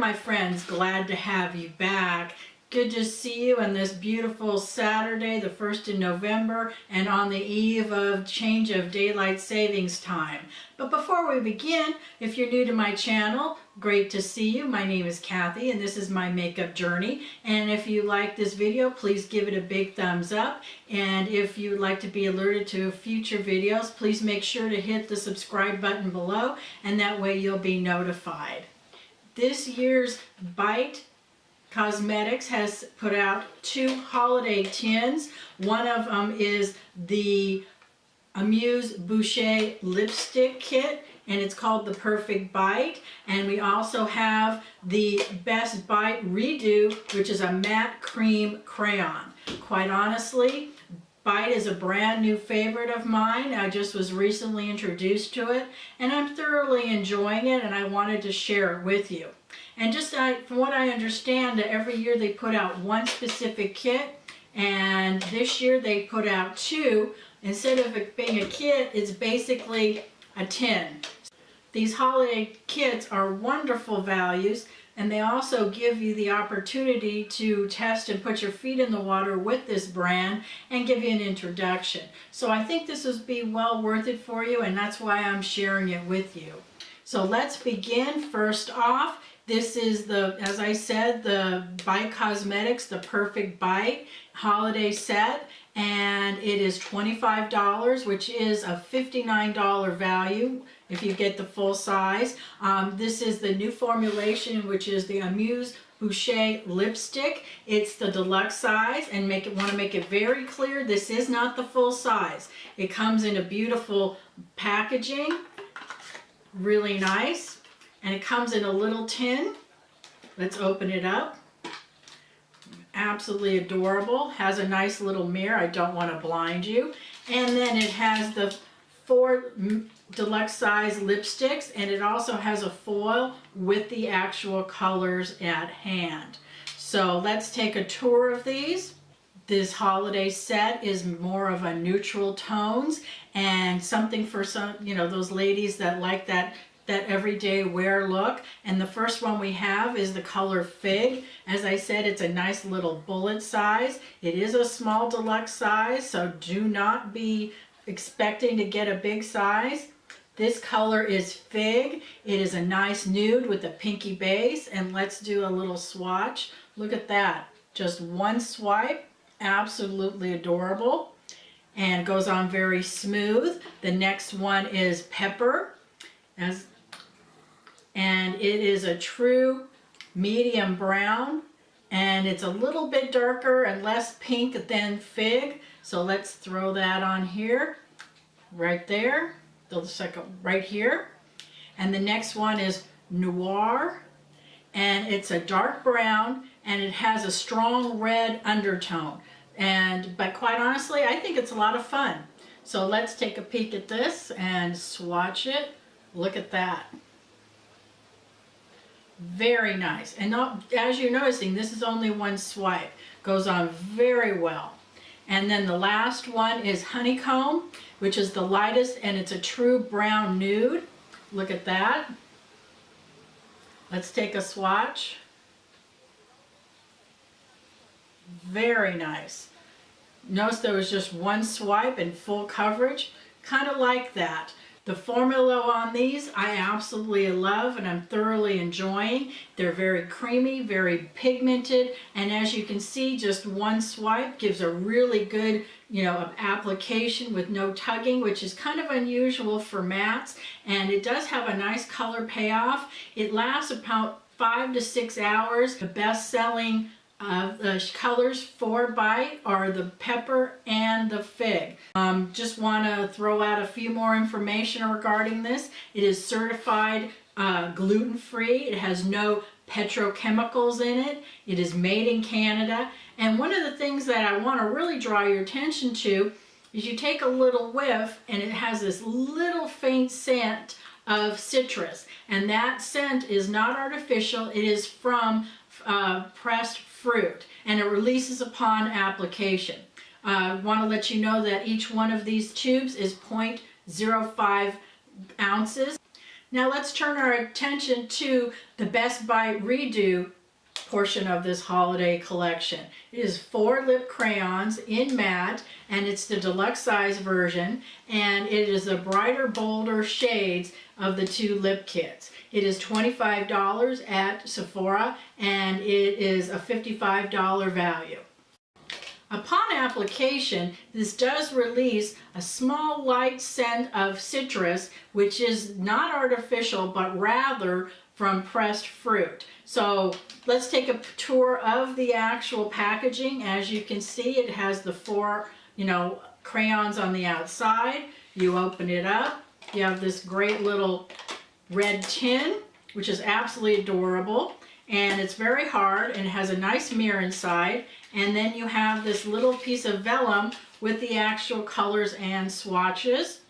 my friends, glad to have you back. Good to see you on this beautiful Saturday, the 1st of November, and on the eve of change of daylight savings time. But before we begin, if you're new to my channel, great to see you. My name is Kathy and this is my makeup journey. And if you like this video, please give it a big thumbs up. And if you'd like to be alerted to future videos, please make sure to hit the subscribe button below, and that way you'll be notified. This year's Bite Cosmetics has put out 2 holiday tins. One of them is the Amuse Bouche lipstick kit, and it's called the Perfect Bite. And we also have the Best Bite Redo, which is a matte cream crayon. Quite honestly, Bite is a brand new favorite of mine. I just was recently introduced to it, and I'm thoroughly enjoying it, and I wanted to share it with you. And just from what I understand, every year they put out one specific kit, and this year they put out 2. Instead of it being a kit, it's basically a tin. These holiday kits are wonderful values, and they also give you the opportunity to test and put your feet in the water with this brand and give you an introduction. So I think this will be well worth it for you, and that's why I'm sharing it with you. So let's begin. First off, this is as I said, the Bite Cosmetics, the Perfect Bite holiday set, and it is $25, which is a $59 value if you get the full size. This is the new formulation, which is the Amuse Bouche lipstick. It's the deluxe size, and want to make it very clear, this is not the full size. It comes in a beautiful packaging, really nice. And it comes in a little tin. Let's open it up. Absolutely adorable. Has a nice little mirror. I don't want to blind you. And then it has the 4 deluxe size lipsticks, and it also has a foil with the actual colors at hand. So let's take a tour of these. This holiday set is more of a neutral tones, and something for some, those ladies that like that everyday wear look. And the first one we have is the color Fig. As I said, it's a nice little bullet size. It is a small deluxe size, so do not be expecting to get a big size. This color is Fig. It is a nice nude with a pinky base, and let's do a little swatch. Look at that. Just one swipe. Absolutely adorable, and goes on very smooth. The next one is Pepper. And it is a true medium brown, and it's a little bit darker and less pink than Fig. So let's throw that on here, right there, the second right here. And the next one is Noir, and it's a dark brown, and it has a strong red undertone. But quite honestly, I think it's a lot of fun. So let's take a peek at this and swatch it. Look at that. Very nice. And as you're noticing, this is only one swipe. Goes on very well. And then the last one is Honeycomb, which is the lightest, and it's a true brown nude. Look at that. Let's take a swatch. Very nice. Notice there was just one swipe and full coverage. Kind of like that. The formula on these I absolutely love, and I'm thoroughly enjoying. They're very creamy, very pigmented, and as you can see, just one swipe gives a really good, application with no tugging, which is kind of unusual for mattes, and it does have a nice color payoff. It lasts about 5 to 6 hours. The best-selling the colors for Bite are the Pepper and the Fig. Just want to throw out a few more information regarding this. It is certified gluten-free. It has no petrochemicals in it. It is made in Canada. And one of the things that I want to really draw your attention to is you take a little whiff, and it has this little faint scent of citrus. And that scent is not artificial. It is from pressed fruit, and it releases upon application. I want to let you know that each one of these tubes is 0.05 ounces. Now let's turn our attention to the Best Bite Redo portion of this holiday collection. It is 4 lip crayons in matte, and it's the deluxe size version, and it is the brighter, bolder shades of the 2 lip kits. It is $25 at Sephora, and it is a $55 value. Upon application, this does release a small light scent of citrus, which is not artificial, but rather from pressed fruit. So let's take a tour of the actual packaging. As you can see, it has the 4, crayons on the outside. You open it up, you have this great little red tin, which is absolutely adorable. And it's very hard and has a nice mirror inside. And then you have this little piece of vellum with the actual colors and swatches.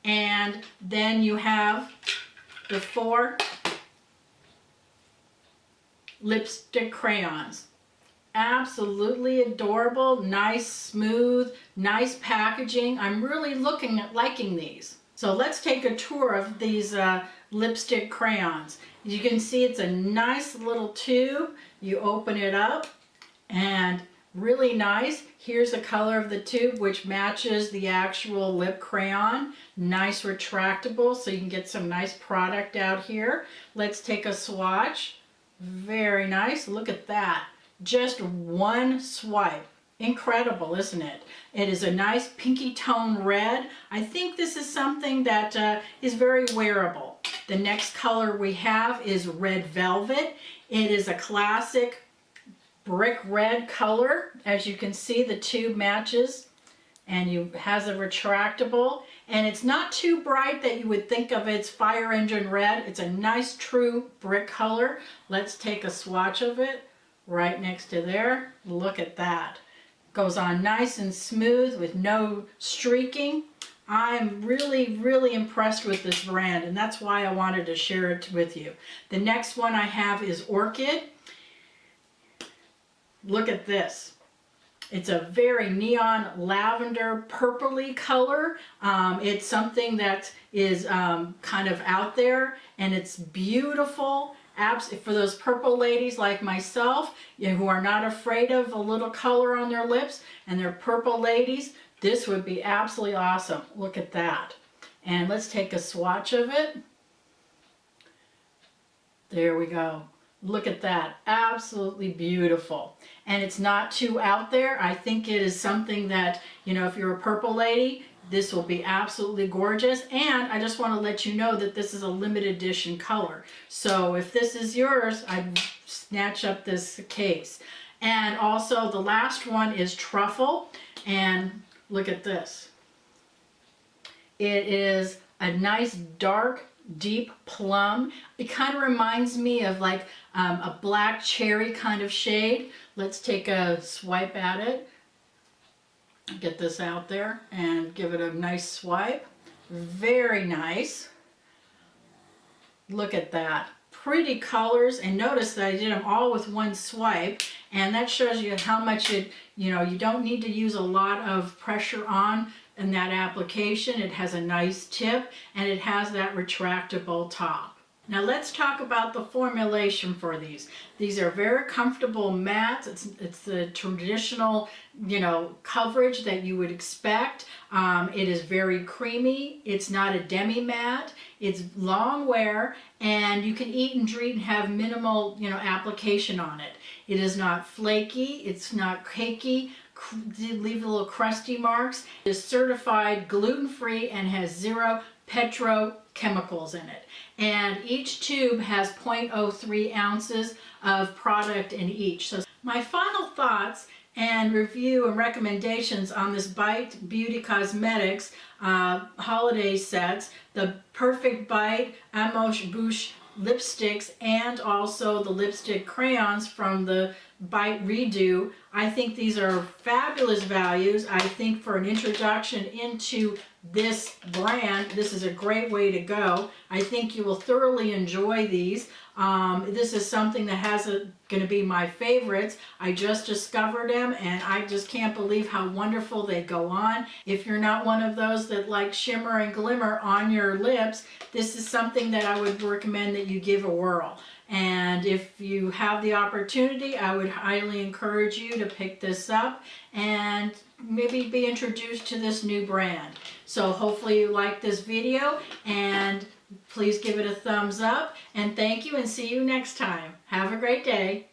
And then you have the 4 lipstick crayons. Absolutely adorable, nice, smooth, nice packaging. I'm really liking these. So let's take a tour of these lipstick crayons. You can see it's a nice little tube. You open it up and really nice. Here's the color of the tube, which matches the actual lip crayon. Nice retractable, so you can get some nice product out here. Let's take a swatch. Very nice. Look at that. Just one swipe. Incredible, isn't it? It is a nice pinky tone red. I think this is something that is very wearable. The next color we have is Red Velvet. It is a classic brick red color. As you can see, the tube matches, and it has a retractable, and it's not too bright that you would think of it's fire engine red. It's a nice true brick color. Let's take a swatch of it right next to there. Look at that. Goes on nice and smooth with no streaking. I'm really impressed with this brand, and that's why I wanted to share it with you. The next one I have is Orchid. Look at this. It's a very neon lavender purpley color. It's something that is kind of out there, and it's beautiful. For those purple ladies like myself, who are not afraid of a little color on their lips, and they're purple ladies, this would be absolutely awesome. Look at that. And let's take a swatch of it. There we go. Look at that. Absolutely beautiful. And it's not too out there. I think it is something that, if you're a purple lady, this will be absolutely gorgeous. And I just want to let you know that this is a limited edition color. So if this is yours, I'd snatch up this case. And also the last one is Truffle. And look at this. It is a nice dark, deep plum. It kind of reminds me of like a black cherry kind of shade. Let's take a swipe at it. Get this out there and give it a nice swipe. Very nice. Look at that. Pretty colors, and notice that I did them all with one swipe, and that shows you how much you don't need to use a lot of pressure on in that application. It has a nice tip, and it has that retractable top. Now let's talk about the formulation for these. These are very comfortable mattes. It's the traditional, coverage that you would expect. It is very creamy. It's not a demi matte. It's long wear, and you can eat and drink and have minimal, application on it. It is not flaky. It's not cakey. Leave little crusty marks. It is certified gluten-free and has 0 petrochemicals in it. And each tube has 0.03 ounces of product in each. So my final thoughts and review and recommendations on this Bite Beauty Cosmetics holiday sets, the Perfect Bite Amuse Bouche lipsticks, and also the lipstick crayons from the Bite Redo. I think these are fabulous values. I think for an introduction into this brand, this is a great way to go. I think you will thoroughly enjoy these. This is something that going to be my favorites. I just discovered them and I just can't believe how wonderful they go on. If you're not one of those that like shimmer and glimmer on your lips, this is something that I would recommend that you give a whirl. And if you have the opportunity, I would highly encourage you to pick this up and maybe be introduced to this new brand. So hopefully you like this video, and please give it a thumbs up, and thank you, and see you next time. Have a great day.